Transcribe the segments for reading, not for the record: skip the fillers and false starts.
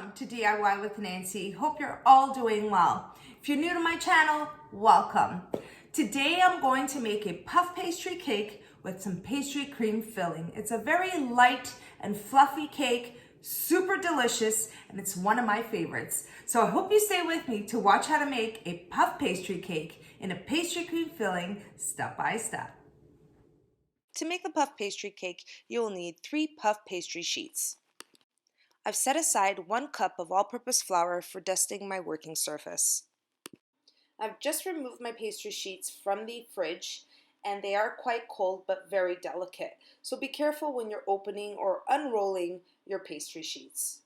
Welcome to DIY with Nancy. Hope you're all doing well. If you're new to my channel, welcome. Today I'm going to make a puff pastry cake with some pastry cream filling. It's a very light and fluffy cake, super delicious, and it's one of my favorites. So I hope you stay with me to watch how to make a puff pastry cake in a pastry cream filling step by step. To make the puff pastry cake, you will need 3 puff pastry sheets. I've set aside 1 cup of all-purpose flour for dusting my working surface. I've just removed my pastry sheets from the fridge, and they are quite cold but very delicate, so be careful when you're opening or unrolling your pastry sheets.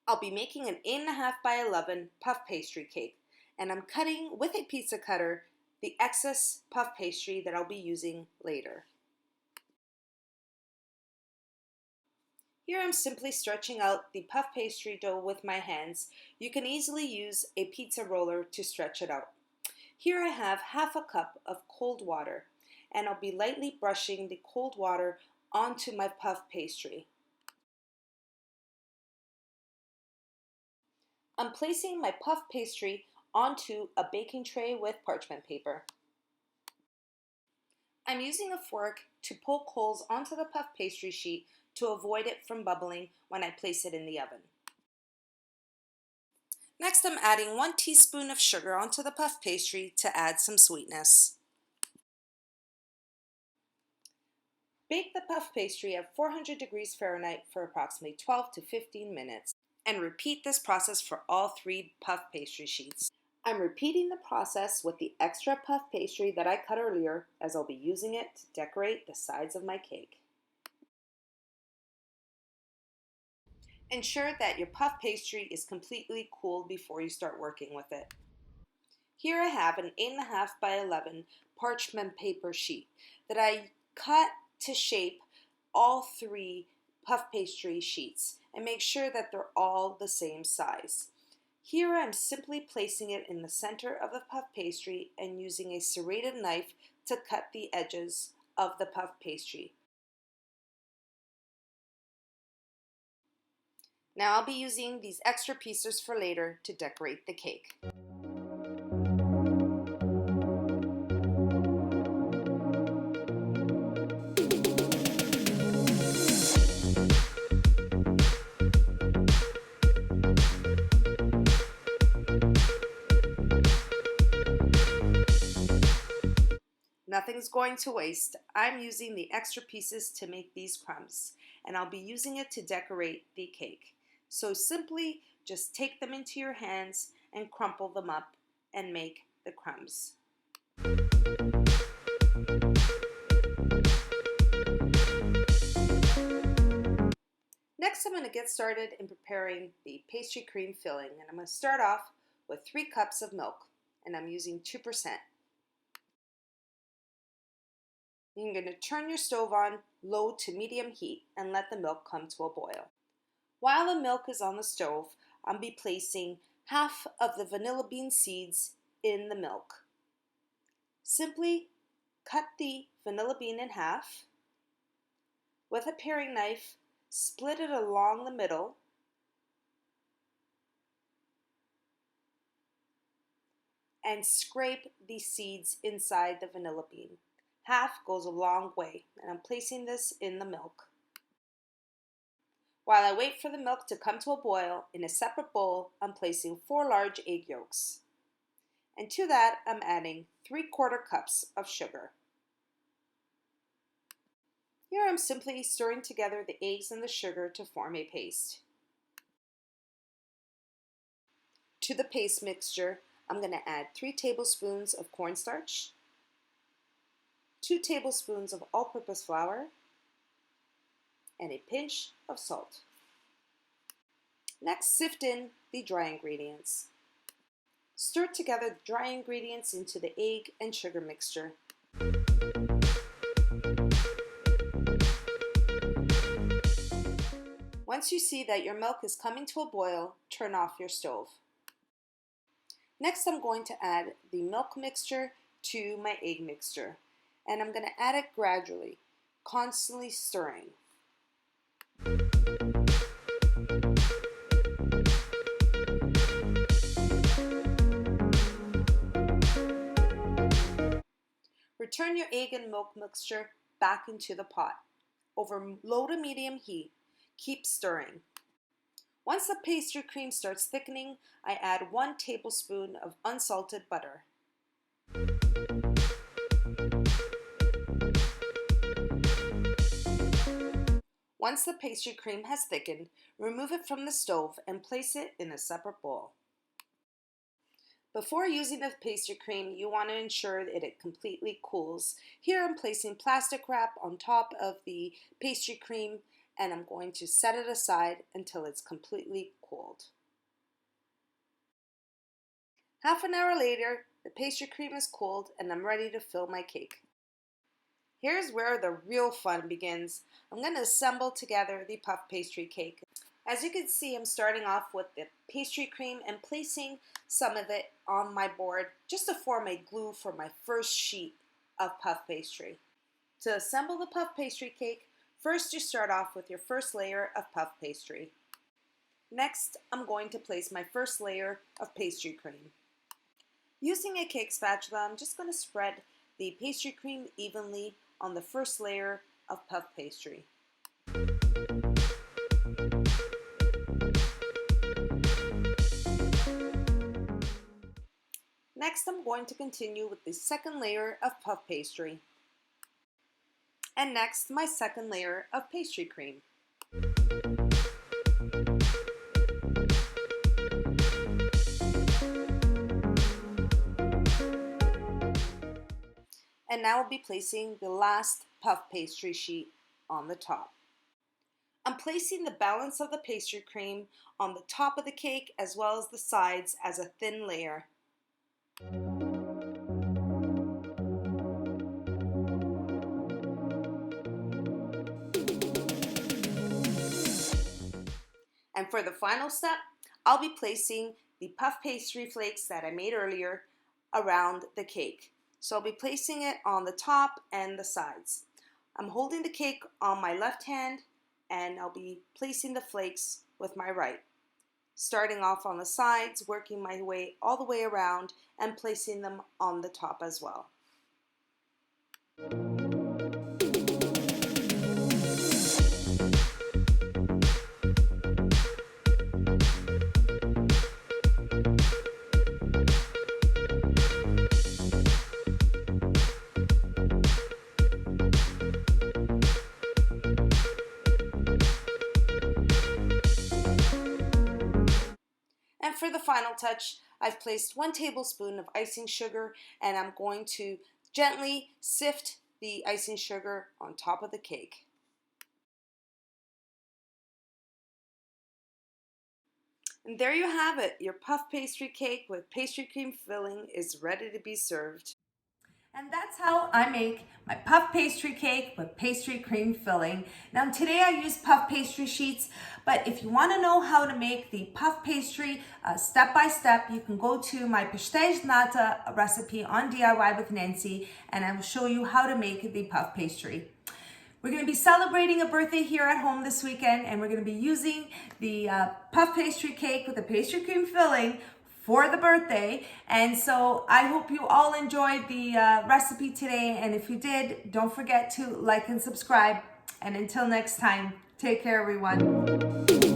I'll be making an 8.5 by 11 puff pastry cake, and I'm cutting with a pizza cutter the excess puff pastry that I'll be using later. Here I'm simply stretching out the puff pastry dough with my hands. You can easily use a pizza roller to stretch it out. Here I have half a cup of cold water, and I'll be lightly brushing the cold water onto my puff pastry. I'm placing my puff pastry onto a baking tray with parchment paper. I'm using a fork to poke holes onto the puff pastry sheet to avoid it from bubbling when I place it in the oven. Next, I'm adding 1 teaspoon of sugar onto the puff pastry to add some sweetness. Bake the puff pastry at 400 degrees Fahrenheit for approximately 12 to 15 minutes and repeat this process for all 3 puff pastry sheets. I'm repeating the process with the extra puff pastry that I cut earlier, as I'll be using it to decorate the sides of my cake. Ensure that your puff pastry is completely cooled before you start working with it. Here I have an 8.5 by 11 parchment paper sheet that I cut to shape all 3 puff pastry sheets and make sure that they're all the same size. Here I'm simply placing it in the center of the puff pastry and using a serrated knife to cut the edges of the puff pastry. Now I'll be using these extra pieces for later to decorate the cake. Nothing's going to waste. I'm using the extra pieces to make these crumbs, and I'll be using it to decorate the cake. So simply just take them into your hands and crumple them up and make the crumbs. Next, I'm going to get started in preparing the pastry cream filling, and I'm going to start off with 3 cups of milk, and I'm using 2%. You're going to turn your stove on low to medium heat and let the milk come to a boil. While the milk is on the stove, I'll be placing half of the vanilla bean seeds in the milk. Simply cut the vanilla bean in half. With a paring knife, split it along the middle and scrape the seeds inside the vanilla bean. Half goes a long way, and I'm placing this in the milk. While I wait for the milk to come to a boil, in a separate bowl, I'm placing 4 large egg yolks. And to that, I'm adding 3/4 cups of sugar. Here I'm simply stirring together the eggs and the sugar to form a paste. To the paste mixture, I'm going to add 3 tablespoons of cornstarch, 2 tablespoons of all-purpose flour, and a pinch of salt. Next, sift in the dry ingredients. Stir together the dry ingredients into the egg and sugar mixture. Once you see that your milk is coming to a boil, turn off your stove. Next, I'm going to add the milk mixture to my egg mixture, and I'm going to add it gradually, constantly stirring. Turn your egg and milk mixture back into the pot. Over low to medium heat, keep stirring. Once the pastry cream starts thickening, I add 1 tablespoon of unsalted butter. Once the pastry cream has thickened, remove it from the stove and place it in a separate bowl. Before using the pastry cream, you want to ensure that it completely cools. Here I'm placing plastic wrap on top of the pastry cream, and I'm going to set it aside until it's completely cooled. Half an hour later, the pastry cream is cooled and I'm ready to fill my cake. Here's where the real fun begins. I'm going to assemble together the puff pastry cake. As you can see, I'm starting off with the pastry cream and placing some of it on my board just to form a glue for my first sheet of puff pastry. To assemble the puff pastry cake, first you start off with your first layer of puff pastry. Next, I'm going to place my first layer of pastry cream. Using a cake spatula, I'm just going to spread the pastry cream evenly on the first layer of puff pastry. Next, I'm going to continue with the second layer of puff pastry. And next, my second layer of pastry cream. And now I'll be placing the last puff pastry sheet on the top. I'm placing the balance of the pastry cream on the top of the cake as well as the sides as a thin layer. And for the final step, I'll be placing the puff pastry flakes that I made earlier around the cake. So I'll be placing it on the top and the sides. I'm holding the cake on my left hand and I'll be placing the flakes with my right. Starting off on the sides, working my way all the way around and placing them on the top as well. And for the final touch, I've placed 1 tablespoon of icing sugar and I'm going to gently sift the icing sugar on top of the cake. And there you have it. Your puff pastry cake with pastry cream filling is ready to be served. And that's how I make my puff pastry cake with pastry cream filling. Now today I use puff pastry sheets, but if you want to know how to make the puff pastry step by step, you can go to my pastéis nata recipe on DIY with Nancy, and I will show you how to make the puff pastry. We're going to be celebrating a birthday here at home this weekend, and we're going to be using the puff pastry cake with the pastry cream filling for the birthday. And so I hope you all enjoyed the recipe today, and if you did, don't forget to like and subscribe. And until next time, take care everyone.